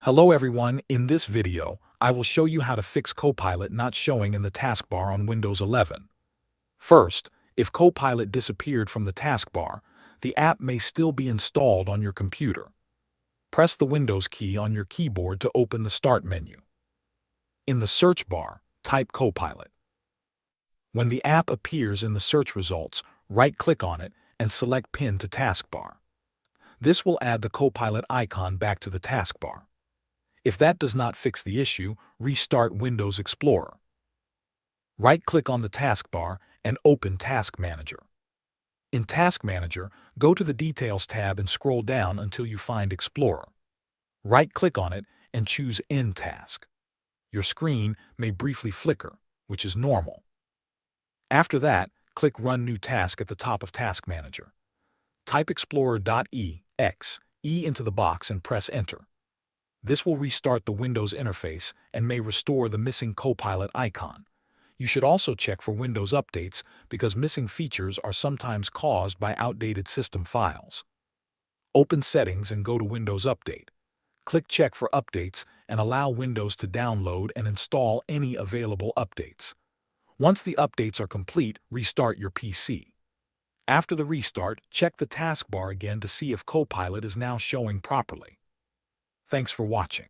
Hello everyone, in this video, I will show you how to fix Copilot not showing in the taskbar on Windows 11. First, if Copilot disappeared from the taskbar, the app may still be installed on your computer. Press the Windows key on your keyboard to open the Start menu. In the search bar, type Copilot. When the app appears in the search results, right-click on it and select Pin to Taskbar. This will add the Copilot icon back to the taskbar. If that does not fix the issue, restart Windows Explorer. Right-click on the taskbar and open Task Manager. In Task Manager, go to the Details tab and scroll down until you find Explorer. Right-click on it and choose End Task. Your screen may briefly flicker, which is normal. After that, click Run New Task at the top of Task Manager. Type Explorer.exe into the box and press Enter. This will restart the Windows interface and may restore the missing Copilot icon. You should also check for Windows updates because missing features are sometimes caused by outdated system files. Open Settings and go to Windows Update. Click Check for updates and allow Windows to download and install any available updates. Once the updates are complete, restart your PC. After the restart, check the taskbar again to see if Copilot is now showing properly. Thanks for watching.